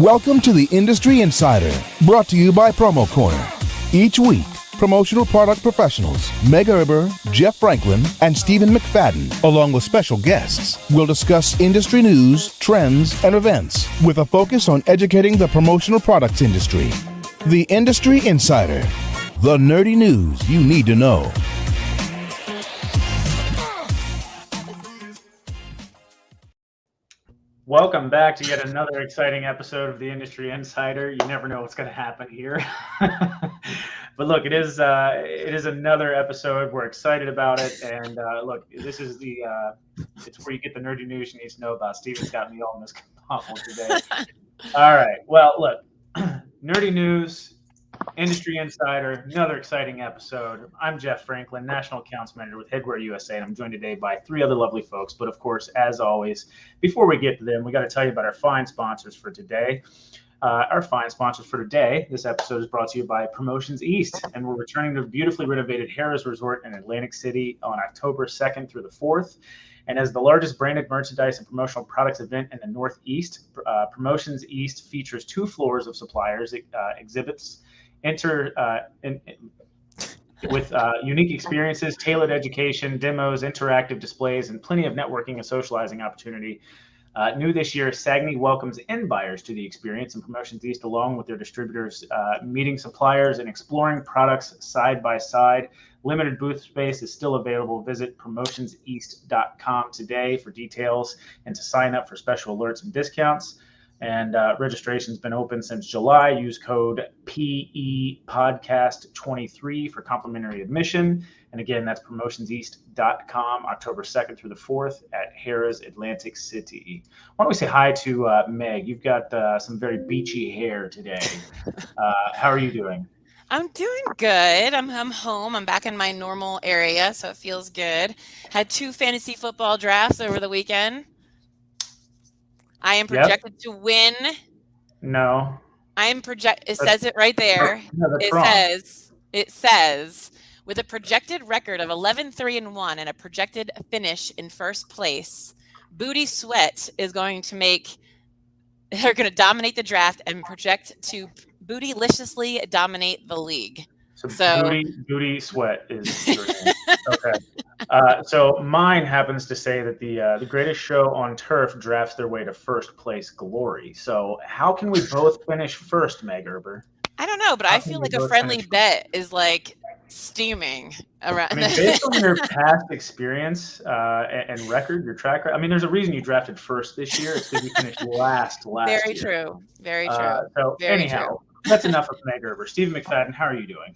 Welcome to the Industry Insider, brought to you by PromoCorner. Each week, promotional product professionals Meg Erber, Jeff Franklin, and Stephen McFadden, along with special guests, will discuss industry news, trends, and events with a focus on educating the promotional products industry. The Industry Insider, the nerdy news you need to know. Welcome back to yet another exciting episode of the Industry Insider. You never know what's going to happen here. But look, it is another episode. We're excited about it. And look, this is it's where you get the nerdy news you need to know about. Steven's got me all in this convo today. All right. Well, look, nerdy news, Industry Insider, another exciting episode. I'm Jeff Franklin, National Accounts Manager with Headwear USA, and I'm joined today by three other lovely folks. But of course, as always, before we get to them, we got to tell you about our fine sponsors for today. Our fine sponsors for today, this episode is brought to you by Promotions East, and we're returning to the beautifully renovated Harrah's Resort in Atlantic City on October 2nd through the 4th. And as the largest branded merchandise and promotional products event in the Northeast, Promotions East features 2 floors of suppliers, exhibits, with unique experiences, tailored education, demos, interactive displays, and plenty of networking and socializing opportunity. New this year, Sagney welcomes end buyers to the experience, and Promotions East, along with their distributors, meeting suppliers and exploring products side by side. Limited booth space is still available. Visit promotionseast.com today for details and to sign up for special alerts and discounts. And registration's been open since July. Use code PEPodcast23 for complimentary admission. And again, that's promotionseast.com, October 2nd through the 4th at Harrah's, Atlantic City. Why don't we say hi to Meg? You've got some very beachy hair today. How are you doing? I'm doing good. I'm home. I'm back in my normal area, so it feels good. Had 2 fantasy football drafts over the weekend. I am projected to win. No. I am It says it right there. No, that's wrong. It says with a projected record of 11-3-1 and a projected finish in first place, Booty Sweat is going to they're going to dominate the draft and project to bootylicious dominate the league. So Booty Sweat is your name. Okay. So mine happens to say that the greatest show on turf drafts their way to first place glory. So how can we both finish first, Meg Erber? I don't know, but I feel like a friendly bet is like steaming around. I mean, based on your past experience and record, your track record, I mean, there's a reason you drafted first this year. It's because you finished last Very year. True. Very true. So Very anyhow, true. That's enough of Meg Erber. Stephen McFadden, how are you doing?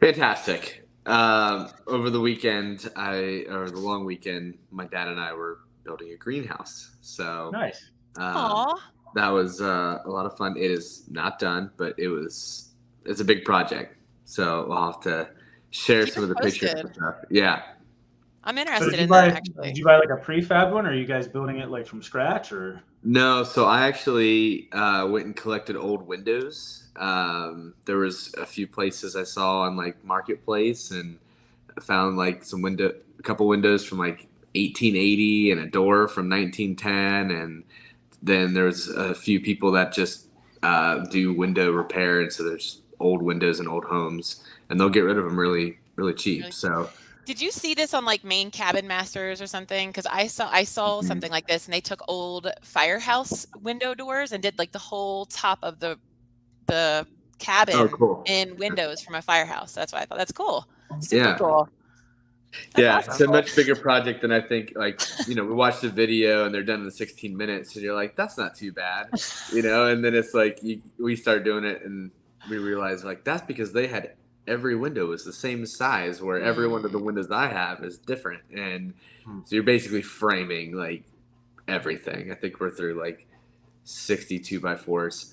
Fantastic. Over the weekend, the long weekend, my dad and I were building a greenhouse. So nice. That was a lot of fun. It is not done, but it's a big project. So I'll have to share some of the pictures and stuff. Yeah. I'm interested in that, actually. Did you buy like a prefab one, or are you guys building it like from scratch, or? No, so I actually went and collected old windows. There was a few places I saw on like Marketplace, and I found like a couple windows from like 1880 and a door from 1910, and then there's a few people that just do window repair, and so there's old windows in old homes, and they'll get rid of them really, really cheap. Really? So. Did you see this on like Main Cabin Masters or something? Because I saw something like this, and they took old firehouse window doors and did like the whole top of the cabin in windows from a firehouse. That's why I thought that's cool. Super cool. That's awesome. It's a much bigger project than I think. Like, we watched the video and they're done in 16 minutes, and you're like, that's not too bad, And then it's like we start doing it, and we realize like that's because they had. Every window is the same size, where every one of the windows I have is different. And so you're basically framing like everything. I think we're through like 62 by 4s.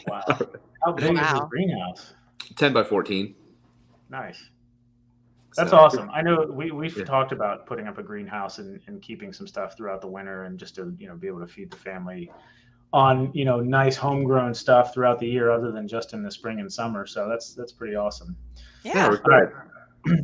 Wow. How big is this greenhouse? 10 by 14. Nice. That's awesome. I know we've talked about putting up a greenhouse and keeping some stuff throughout the winter, and just to, be able to feed the family on nice homegrown stuff throughout the year, other than just in the spring and summer. So that's pretty awesome. Yeah. All right.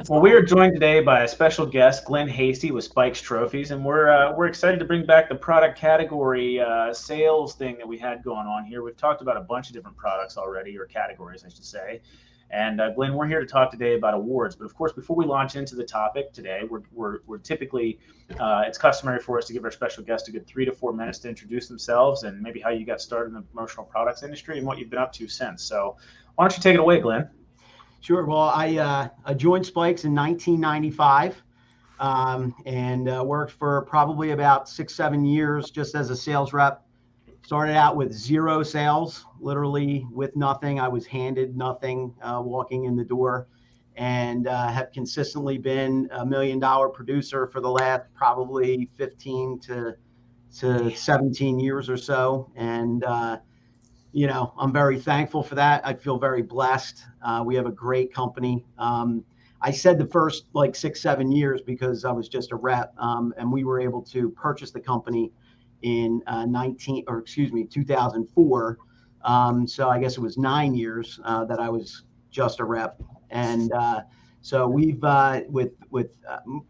Well, we are joined today by a special guest, Glenn Hastie with Spikes Trophies, and we're excited to bring back the product category sales thing that we had going on here. We've talked about a bunch of different products already, or categories, I should say. And Glenn, we're here to talk today about awards. But of course, before we launch into the topic today, we're typically it's customary for us to give our special guest a good 3 to 4 minutes to introduce themselves and maybe how you got started in the promotional products industry and what you've been up to since. So, why don't you take it away, Glenn? Sure. Well, I joined Spikes in 1995 and worked for probably about 6-7 years just as a sales rep. Started out with 0 sales, literally with nothing. I was handed nothing walking in the door, and have consistently been $1 million producer for the last probably 15 to 17 years or so. And I'm very thankful for that. I feel very blessed. We have a great company. I said the first like 6-7 years because I was just a rep, and we were able to purchase the company in 2004. So I guess it was 9 years that I was just a rep, and so we've with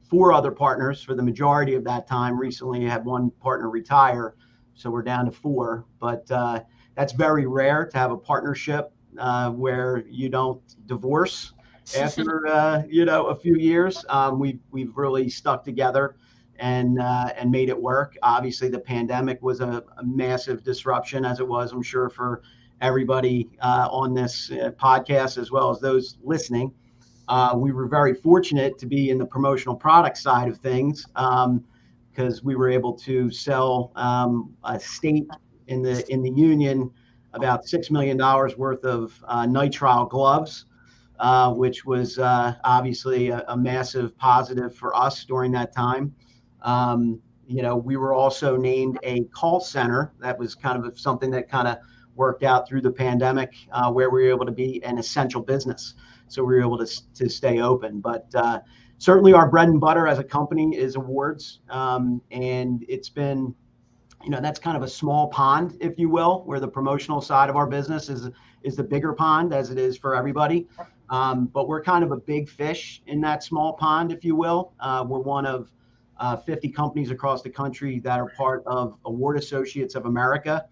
4 other partners for the majority of that time. Recently, had one partner retire, so we're down to 4, but that's very rare to have a partnership where you don't divorce after a few years. We've really stuck together and made it work. Obviously, the pandemic was a massive disruption, as it was, I'm sure, for everybody on this podcast as well as those listening. We were very fortunate to be in the promotional product side of things because we were able to sell a state in the union about $6 million worth of nitrile gloves, which was obviously a massive positive for us during that time. We were also named a call center. That was kind of something that kind of worked out through the pandemic, where we were able to be an essential business. So we were able to stay open. But certainly our bread and butter as a company is awards. And it's been, that's kind of a small pond, if you will, where the promotional side of our business is the bigger pond, as it is for everybody. But we're kind of a big fish in that small pond, if you will. We're one of 50 companies across the country that are part of Award Associates of America,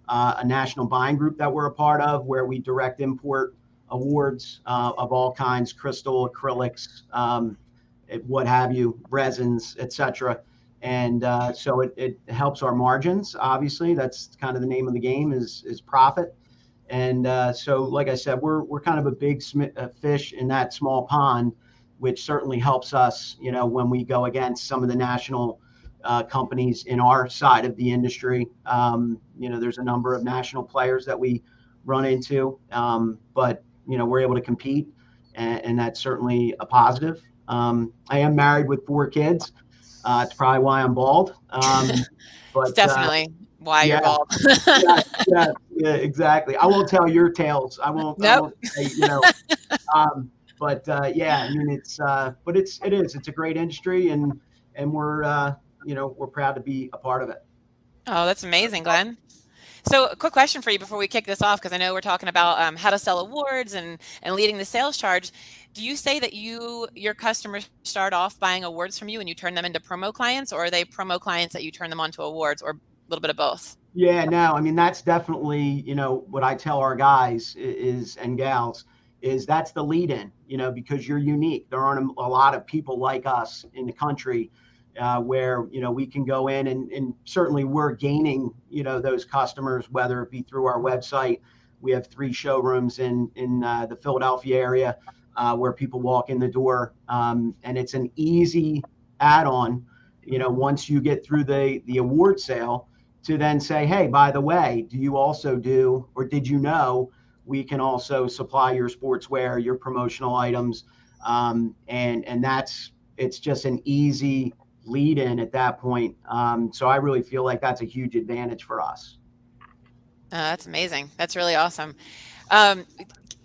a national buying group that we're a part of, where we direct import awards of all kinds, crystal, acrylics, what have you, resins, etc. And so it helps our margins. Obviously, that's kind of the name of the game is profit. And so, like I said, we're kind of a big fish in that small pond, which certainly helps us, when we go against some of the national companies in our side of the industry. There's a number of national players that we run into, but we're able to compete, and that's certainly a positive. I am married with 4 kids. It's probably why I'm bald. But it's definitely why you're bald. yeah, exactly. I won't tell your tales. I won't. Nope. I won't say, but yeah, I mean, it's a great industry, and we're we're proud to be a part of it. Oh, that's amazing, Glenn. So a quick question for you before we kick this off, because I know we're talking about how to sell awards and leading the sales charge. Do you say that your customers start off buying awards from you and you turn them into promo clients, or are they promo clients that you turn them onto awards, or a little bit of both? Yeah, no, I mean, that's definitely, what I tell our guys and gals is that's the lead in, because you're unique. There aren't a lot of people like us in the country where, we can go in and certainly we're gaining, those customers, whether it be through our website. We have 3 showrooms in the Philadelphia area where people walk in the door, and it's an easy add-on, once you get through the award sale, to then say, hey, by the way, do you also do, or did you know we can also supply your sportswear, your promotional items, and it's just an easy lead in at that point. So I really feel like that's a huge advantage for us. That's amazing. That's really awesome.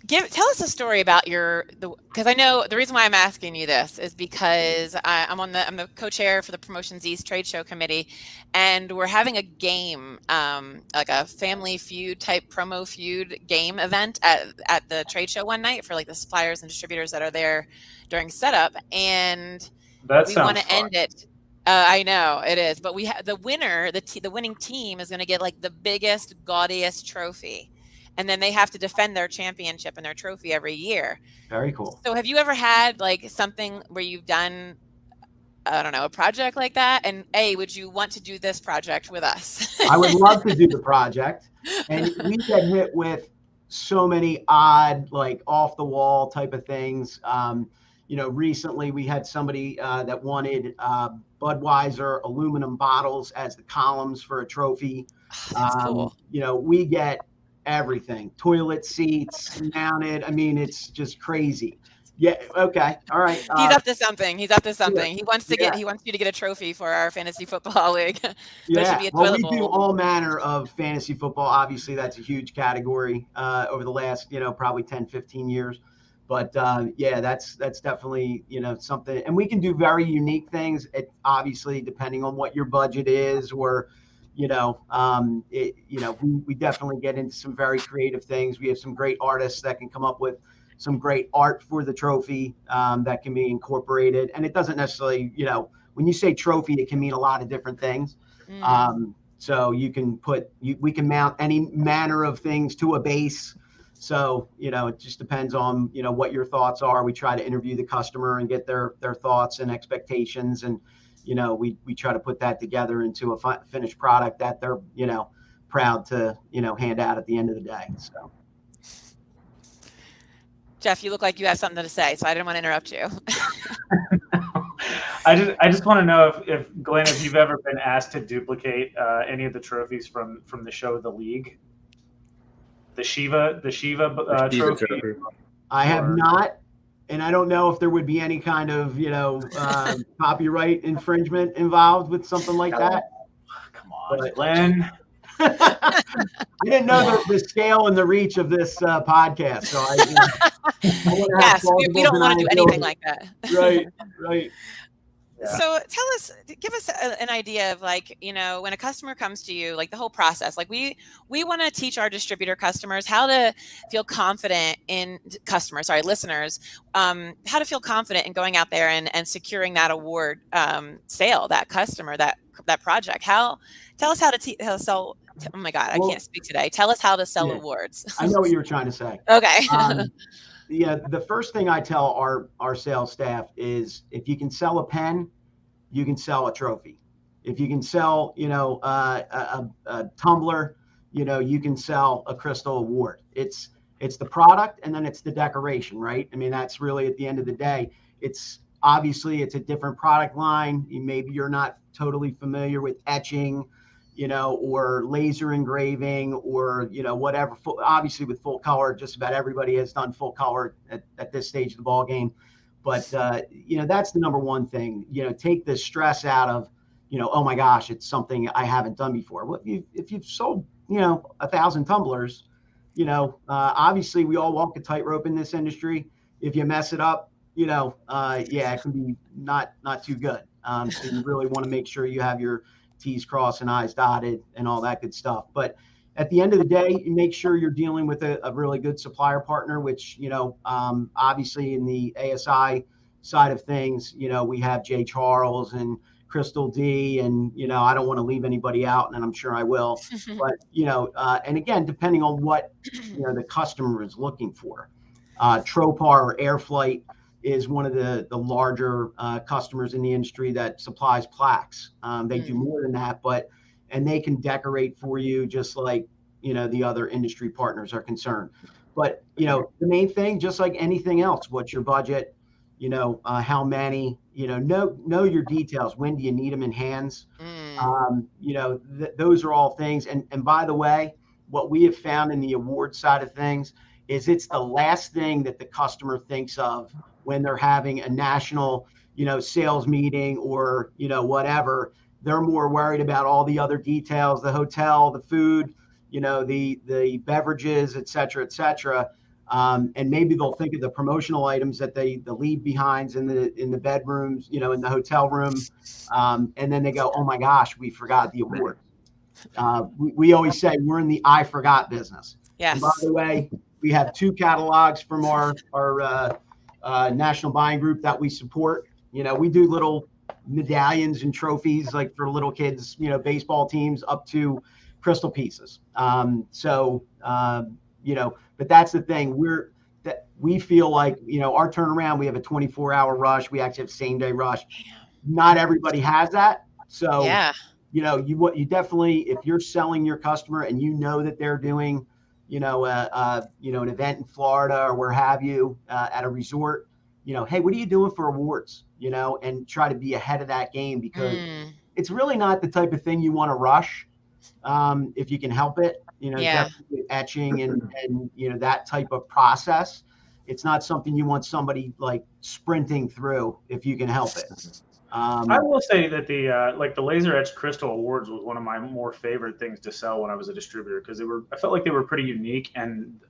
Tell us a story about because I know the reason why I'm asking you this is because I'm the co-chair for the Promotions East Trade Show Committee, and we're having a game, like a Family Feud type promo feud game event at the trade show one night for like the suppliers and distributors that are there during setup, and we want to end it. I know it is, but we have the winner, the winning team is going to get like the biggest, gaudiest trophy. And then they have to defend their championship and their trophy every year. Very cool. So have you ever had like something where you've done, I don't know, a project like that? And would you want to do this project with us? I would love to do the project. And we get hit with so many odd, like off the wall type of things. Recently we had somebody that wanted Budweiser aluminum bottles as the columns for a trophy. That's cool. We get everything, toilet seats mounted. I mean, it's just crazy. Yeah. Okay. All right. He's up to something. He wants to he wants you to get a trophy for our fantasy football league. Yeah. Well, we do all manner of fantasy football. Obviously that's a huge category over the last, probably 10, 15 years. But that's definitely, something, and we can do very unique things. It obviously, depending on what your budget is, or we definitely get into some very creative things. We have some great artists that can come up with some great art for the trophy that can be incorporated. And it doesn't necessarily, when you say trophy, it can mean a lot of different things. So you can we can mount any manner of things to a base. So, it just depends on, what your thoughts are. We try to interview the customer and get their thoughts and expectations. And, we try to put that together into a finished product that they're, proud to, hand out at the end of the day. So, Jeff, you look like you have something to say, so I didn't want to interrupt you. I just want to know if Glenn, if you've ever been asked to duplicate any of the trophies from the show The League, the Shiva trophy. I have not. And I don't know if there would be any kind of, copyright infringement involved with something like that. Come on, Glenn. I didn't know the scale and the reach of this podcast. So we don't want to do anything like that. Right. Yeah. So give us an idea of like, when a customer comes to you, like the whole process, like we want to teach our distributor customers how to feel confident in listeners, how to feel confident in going out there and securing that award sale, that customer, that project. Tell us how to sell. Oh my God, I can't speak today. Tell us how to sell awards. I know what you were trying to say. Okay. The first thing I tell our sales staff is if you can sell a pen, you can sell a trophy. If you can sell, a tumbler, you can sell a crystal award. It's the product, and then it's the decoration, right? I mean, that's really at the end of the day. It's obviously it's a different product line. Maybe you're not totally familiar with etching, or laser engraving, or, whatever. Obviously with full color, just about everybody has done full color at this stage of the ball game. But, that's the number one thing, take the stress out of, oh my gosh, it's something I haven't done before. Well, if you've sold, 1,000 tumblers, obviously we all walk a tightrope in this industry. If you mess it up, it can be not too good. So you really want to make sure you have your T's crossed and I's dotted and all that good stuff. But at the end of the day, you make sure you're dealing with a really good supplier partner, which, obviously in the ASI side of things, we have J. Charles and Crystal D, and, I don't want to leave anybody out, and I'm sure I will. But, and again, depending on what, the customer is looking for. Tropar or Airflight is one of the larger customers in the industry that supplies plaques. They do more than that, and they can decorate for you just like, the other industry partners are concerned. But, the main thing, just like anything else, what's your budget, how many, know your details. When do you need them in hands? Those are all things. And by the way, what we have found in the award side of things is it's the last thing that the customer thinks of when they're having a national, sales meeting or, whatever. They're more worried about all the other details, the hotel, the food, the beverages, et cetera, et cetera. And maybe they'll think of the promotional items that the leave behinds in the bedrooms, you know, in the hotel room. And then they go, oh my gosh, we forgot the award. We always say we're in the I forgot business. Yes. And by the way, we have 2 catalogs from our national buying group that we support. You know, we do little medallions and trophies like for little kids, you know, baseball teams up to crystal pieces. You know, but that's the thing. We feel like, you know, our turnaround, we have a 24-hour rush. We actually have same-day rush. Not everybody has that. So, yeah, you know, you definitely, if you're selling your customer and you know that they're doing, you know, an event in Florida or where have you, at a resort, you know, hey, what are you doing for awards? You know, and try to be ahead of that game, because it's really not the type of thing you want to rush, if you can help it. You know, Yeah. definitely etching and you know, that type of process. It's not something you want somebody like sprinting through if you can help it. I will say that the laser etched crystal awards was one of my more favorite things to sell when I was a distributor, because I felt like they were pretty unique, and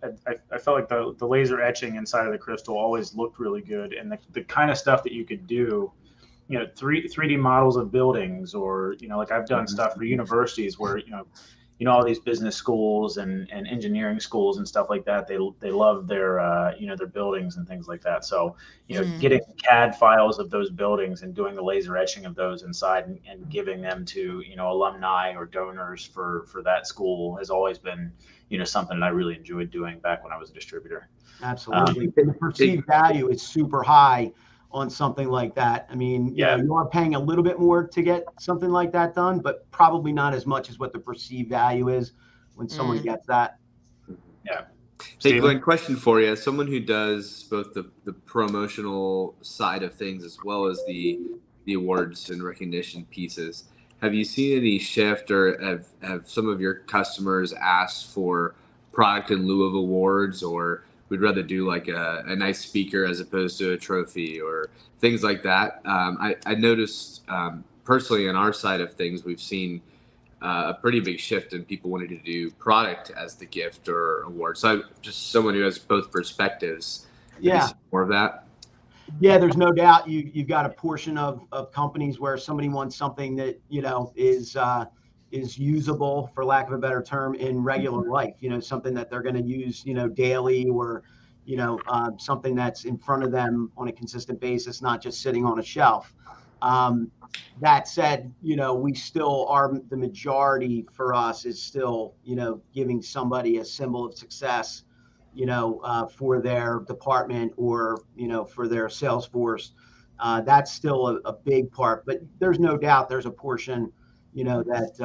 I felt like the laser etching inside of the crystal always looked really good, and the kind of stuff that you could do, you know, 3D models of buildings, or, you know, like I've done stuff for universities where, you know, all these business schools and engineering schools and stuff like that. They love their, you know, their buildings and things like that. So, you know, getting CAD files of those buildings and doing the laser etching of those inside and giving them to, you know, alumni or donors for that school has always been, you know, something that I really enjoyed doing back when I was a distributor. Absolutely. The perceived value is super high on something like that. I mean, you know, you are paying a little bit more to get something like that done, but probably not as much as what the perceived value is when someone gets that. Yeah. Hey, Glenn, question for you. As someone who does both the promotional side of things as well as the awards and recognition pieces, have you seen any shift, or have some of your customers asked for product in lieu of awards, or we'd rather do like a nice speaker as opposed to a trophy, or things like that? I noticed personally on our side of things, we've seen a pretty big shift in people wanting to do product as the gift or award. So just someone who has both perspectives. Yeah. More of that. Yeah, there's no doubt you've got a portion of companies where somebody wants something that, you know, is usable, for lack of a better term, in regular life, you know, something that they're going to use, you know, daily, or, you know, something that's in front of them on a consistent basis, not just sitting on a shelf. That said, you know, we still are, the majority for us is still, you know, giving somebody a symbol of success, you know, for their department or, you know, for their sales force. That's still a big part, but there's no doubt there's a portion, you know, that,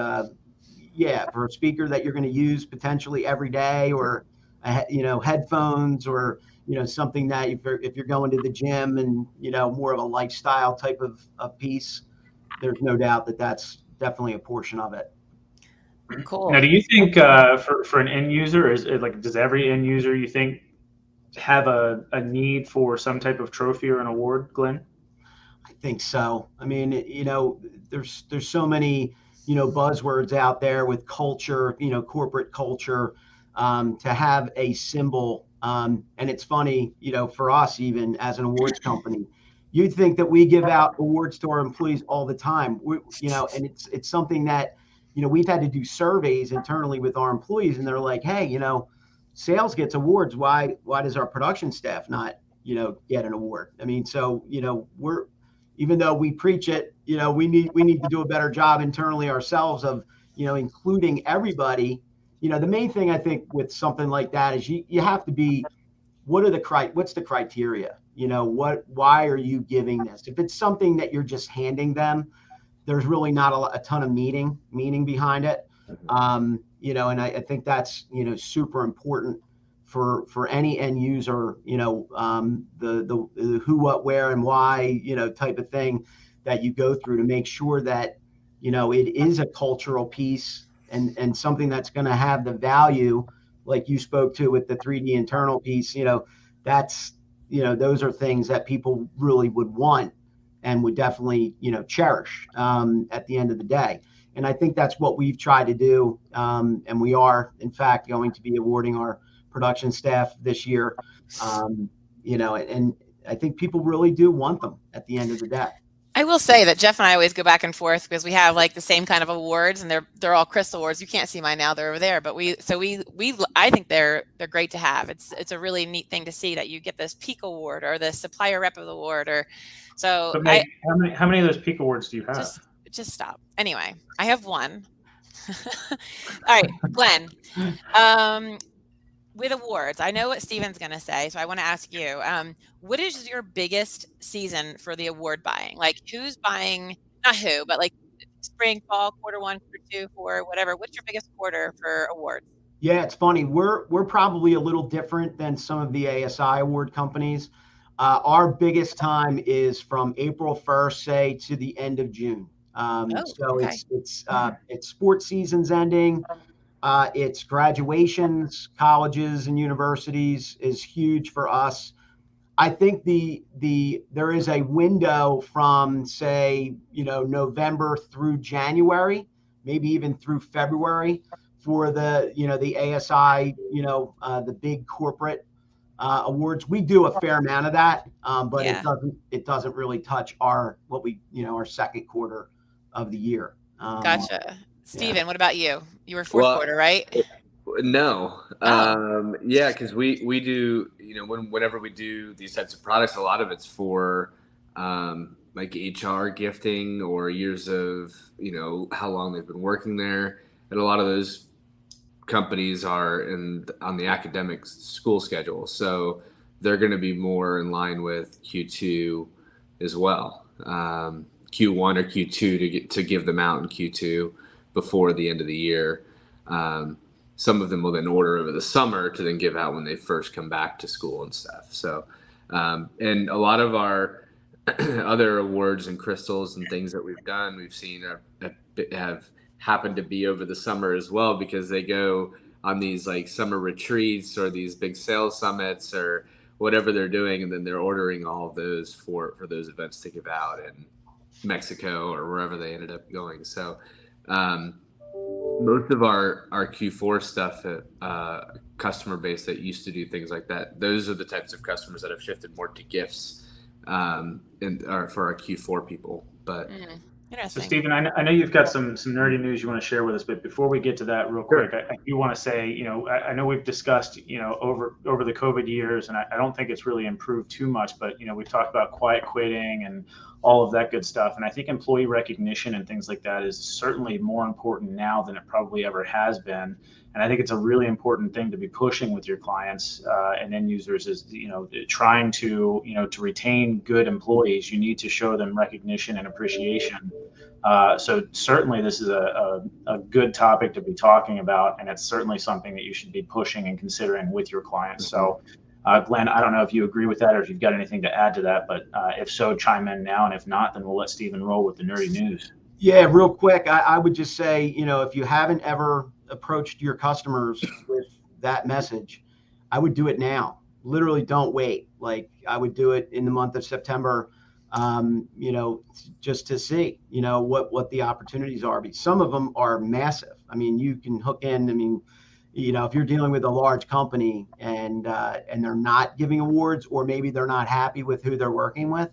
for a speaker that you're going to use potentially every day, or, you know, headphones, or, you know, something that if you're going to the gym and, you know, more of a lifestyle type of piece, there's no doubt that that's definitely a portion of it. Cool. Now, do you think for an end user, is it like, does every end user, you think, have a need for some type of trophy or an award, Glenn? I think so. I mean, you know, there's so many, you know, buzzwords out there with culture, you know, corporate culture, to have a symbol. And it's funny, you know, for us, even as an awards company, you'd think that we give out awards to our employees all the time. You know, and it's something that, you know, we've had to do surveys internally with our employees, and they're like, hey, you know, sales gets awards. Why does our production staff not, you know, get an award? I mean, so, you know, even though we preach it, you know, we need to do a better job internally ourselves of, you know, including everybody. You know, the main thing I think with something like that is you have to be, what's the criteria? You know, why are you giving this? If it's something that you're just handing them, there's really not a ton of meaning behind it. You know, and I think that's, you know, super important for any end user, you know, the who, what, where, and why, you know, type of thing that you go through to make sure that, you know, it is a cultural piece and something that's going to have the value, like you spoke to with the 3D internal piece. You know, that's, you know, those are things that people really would want and would definitely, you know, cherish at the end of the day. And I think that's what we've tried to do. And we are, in fact, going to be awarding our production staff this year. You know, and I think people really do want them at the end of the day. I will say that Jeff and I always go back and forth because we have like the same kind of awards, and they're all crystal awards. You can't see mine now; they're over there. But I think they're great to have. It's a really neat thing to see that you get this Peak Award or the Supplier Rep of the Award, or so. But Meg, how many of those Peak Awards do you have? Just stop. Anyway, I have one. All right, Glenn. With awards, I know what Steven's going to say, so I want to ask you, what is your biggest season for the award buying? Like, who's buying, not who, but like spring, fall, quarter 1, quarter 2, 4, whatever. What's your biggest quarter for awards? Yeah, it's funny. We're probably a little different than some of the ASI award companies. Our biggest time is from April 1st, say, to the end of June. Okay. It's sports season's ending. It's graduations, colleges and universities is huge for us. I think there is a window from, say, November through January, maybe even through February for the ASI, the big corporate awards. We do a fair amount of that, but it doesn't really touch our second quarter of the year. Gotcha. Steven, what about you? You were fourth quarter, right? No. Oh. Yeah, because we do, whenever we do these types of products, a lot of it's for like HR gifting or years of, how long they've been working there. And a lot of those companies are on the academic school schedule. So they're going to be more in line with Q2 as well. Q1 or Q2 to give them out in Q2 before the end of the year. Some of them will then order over the summer to then give out when they first come back to school and stuff. So, and a lot of our other awards and crystals and things that we've done, we've seen have happened to be over the summer as well, because they go on these like summer retreats or these big sales summits or whatever they're doing. And then they're ordering all of those for those events to give out in Mexico or wherever they ended up going. So, most of our Q4 stuff, customer base that used to do things like that, those are the types of customers that have shifted more to gifts, or for our Q4 people. But so Steven, I know you've got some nerdy news you want to share with us, but before we get to that real quick, I do want to say, I know we've discussed, over the COVID years, and I don't think it's really improved too much, but, we've talked about quiet quitting and all of that good stuff. And I think employee recognition and things like that is certainly more important now than it probably ever has been. And I think it's a really important thing to be pushing with your clients and end users is, trying to retain good employees. You need to show them recognition and appreciation. So certainly this is a good topic to be talking about, and it's certainly something that you should be pushing and considering with your clients. So Glenn, I don't know if you agree with that or if you've got anything to add to that, but if so, chime in now. And if not, then we'll let Steven roll with the nerdy news. Yeah, real quick. I would just say, if you haven't ever approached your customers with that message, I would do it now. Literally don't wait. Like I would do it in the month of September, just to see, what the opportunities are. But some of them are massive. I mean, you can hook in, if you're dealing with a large company and they're not giving awards, or maybe they're not happy with who they're working with,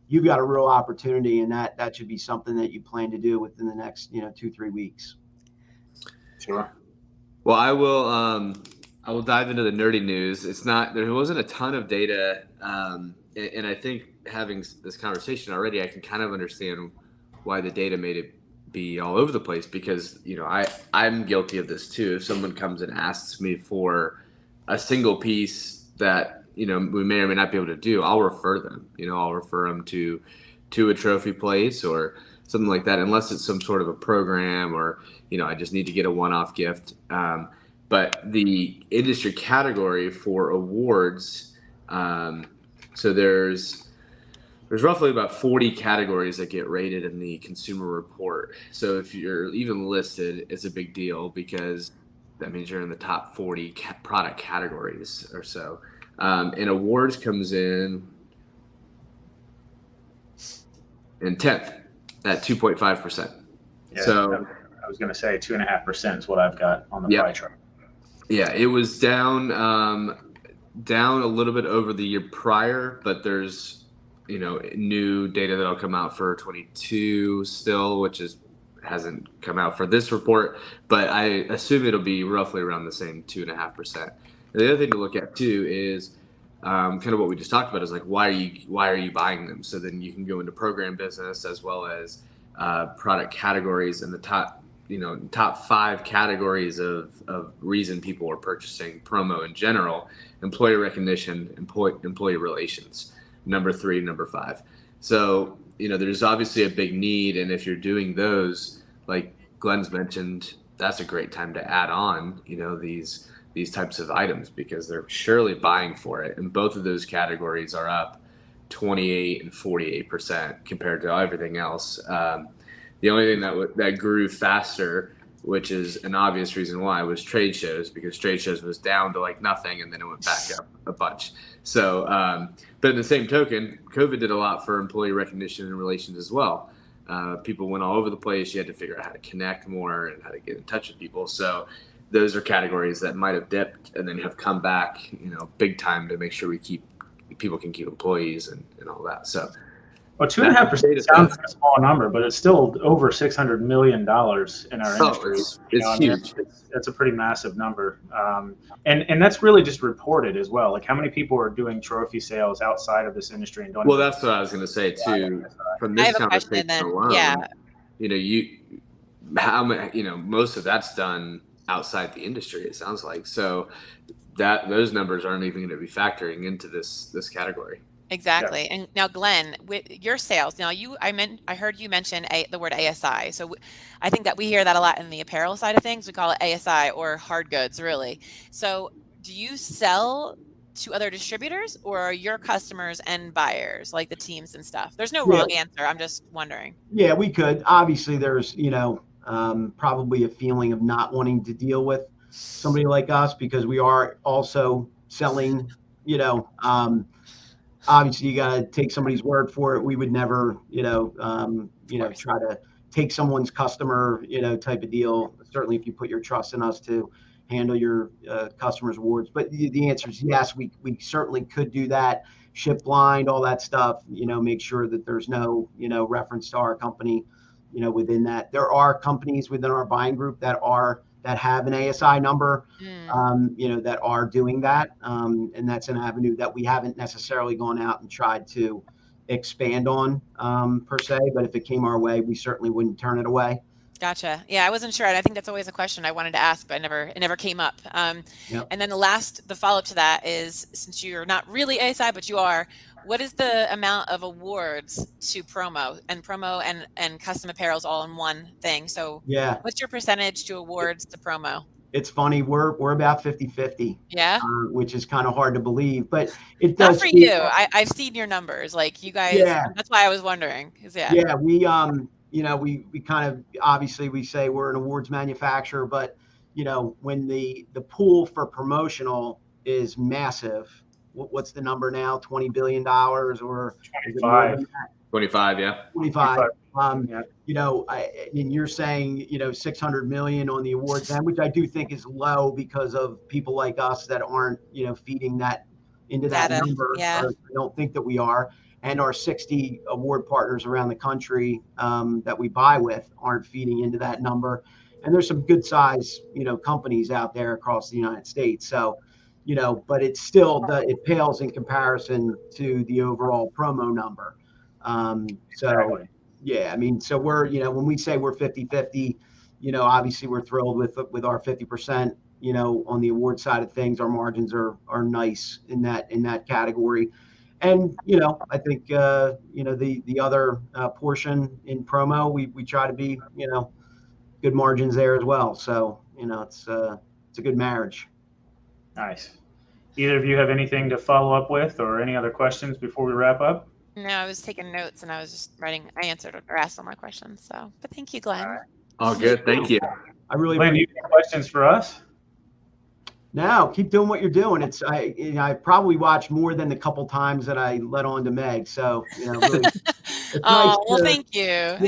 you've got a real opportunity, and that should be something that you plan to do within the next, 2-3 weeks. Sure. Well, I will dive into the nerdy news. There wasn't a ton of data. And I think having this conversation already, I can kind of understand why the data made it be all over the place, because, I'm guilty of this too. If someone comes and asks me for a single piece that, we may or may not be able to do, I'll refer them, I'll refer them to a trophy place or something like that, unless it's some sort of a program or, I just need to get a one-off gift. But the industry category for awards, so there's roughly about 40 categories that get rated in the consumer report. So if you're even listed, it's a big deal, because that means you're in the top 40 product categories or so. And awards comes in 10th at 2.5%. Yeah, so I was going to say 2.5% is what I've got on the pie chart. Yeah, it was down a little bit over the year prior, but there's new data that'll come out for 22 still, which hasn't come out for this report, but I assume it'll be roughly around the same 2.5%. The other thing to look at too is kind of what we just talked about is like why are you buying them? So then you can go into program business as well as product categories and the top 5 categories of reason people are purchasing promo in general: employee recognition, employee relations, number 3, number 5. So there's obviously a big need, and if you're doing those, like Glenn's mentioned, that's a great time to add on these types of items because they're surely buying for it, and both of those categories are up 28 and 48% compared to everything else. The only thing that grew faster, which is an obvious reason why, was trade shows, because trade shows was down to like nothing and then it went back up a bunch. So, but in the same token, COVID did a lot for employee recognition and relations as well. People went all over the place. You had to figure out how to connect more and how to get in touch with people. So those are categories that might have dipped and then have come back, big time to make sure people can keep employees and all that. So. Well, 2.5% sounds like a small number, but it's still over $600 million in our industry. It's huge. It's a pretty massive number, and that's really just reported as well. Like, how many people are doing trophy sales outside of this industry and don't? Well, that's what I was going to say too. From this conversation alone, most of that's done outside the industry. It sounds like so that those numbers aren't even going to be factoring into this category. Exactly. Yeah. And now, Glenn, with your sales, now I heard you mention the word ASI. So I think that we hear that a lot in the apparel side of things. We call it ASI or hard goods, really. So do you sell to other distributors, or are your customers and buyers, like the teams and stuff? There's no wrong answer. I'm just wondering. Yeah, we could. Obviously, there's, probably a feeling of not wanting to deal with somebody like us because we are also selling, obviously you got to take somebody's word for it. We would never, try to take someone's customer, type of deal. Certainly if you put your trust in us to handle your customers' awards. But the answer is yes, we certainly could do that, ship blind, all that stuff, make sure that there's no, reference to our company, within that. There are companies within our buying group that have an ASI number, that are doing that. And that's an avenue that we haven't necessarily gone out and tried to expand on per se, but if it came our way, we certainly wouldn't turn it away. Gotcha. Yeah, I wasn't sure. And I think that's always a question I wanted to ask, but it never came up. And then the follow-up to that is, since you're not really ASI, but you are, what is the amount of awards to promo and custom apparels all in one thing? So what's your percentage to awards to promo? It's funny. We're about 50-50. Yeah. Which is kind of hard to believe, but it does. Not for you. I've seen your numbers, like you guys. Yeah. That's why I was wondering. Yeah. We kind of, obviously we say we're an awards manufacturer, but when the pool for promotional is massive, what's the number now? $20 billion or 25? 25, yeah. 25. And you're saying, 600 million on the awards end, which I do think is low because of people like us that aren't, feeding that into that number. Yeah. I don't think that we are. And our 60 award partners around the country that we buy with aren't feeding into that number. And there's some good size, companies out there across the United States. So, but it's still, it pales in comparison to the overall promo number. So we're, when we say we're 50-50, obviously we're thrilled with our 50%, on the award side of things. Our margins are nice in that category. And, I think, the other portion in promo, we try to be, good margins there as well. So, it's a good marriage. Nice. Either of you have anything to follow up with or any other questions before we wrap up? No, I was taking notes and I was just writing. I answered or asked all my questions. So, but thank you, Glenn. All good. Thank you. I really. Glenn, do you have questions for us? No, keep doing what you're doing. I probably watched more than the couple times that I let on to Meg. So, really, it's nice thank you.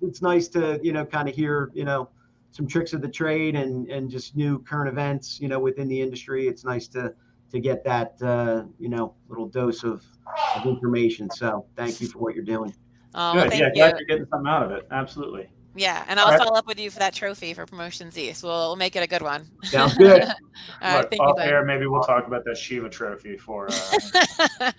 It's nice to, kind of hear, some tricks of the trade and just new current events, within the industry. It's nice to get that, little dose of information. So thank you for what you're doing. Oh, Good. well, thank Yeah, you. glad you're getting something out of it. Absolutely. Yeah, and I'll All right. follow up with you for that trophy for Promotions East. We'll make it a good one. Sounds good. All right, Look, thank you, off Glenn. air, maybe we'll talk about that Shiva trophy for. All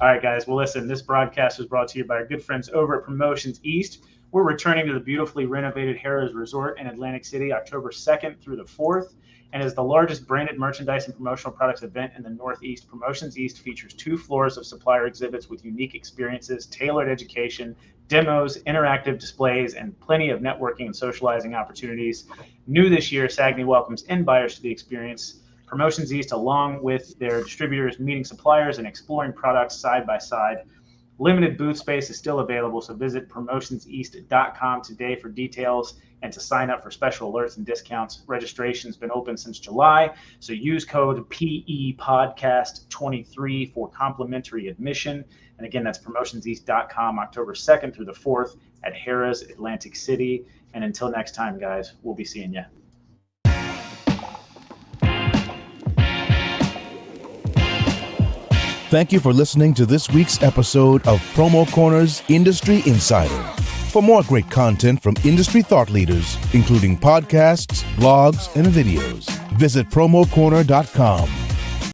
right, guys. Well, listen, this broadcast was brought to you by our good friends over at Promotions East. We're returning to the beautifully renovated Harrah's Resort in Atlantic City, October 2nd through the 4th. And as the largest branded merchandise and promotional products event in the Northeast, Promotions East features 2 floors of supplier exhibits with unique experiences, tailored education, demos, interactive displays, and plenty of networking and socializing opportunities. New this year, SAGNY welcomes end buyers to the experience. Promotions East, along with their distributors, meeting suppliers and exploring products side by side. Limited booth space is still available, so visit promotionseast.com today for details and to sign up for special alerts and discounts. Registration's been open since July, so use code PEPodcast23 for complimentary admission. And again, that's promotionseast.com, October 2nd through the 4th at Harrah's, Atlantic City. And until next time, guys, we'll be seeing you. Thank you for listening to this week's episode of PromoCorner's Industry Insider. For more great content from industry thought leaders, including podcasts, blogs, and videos, visit promocorner.com.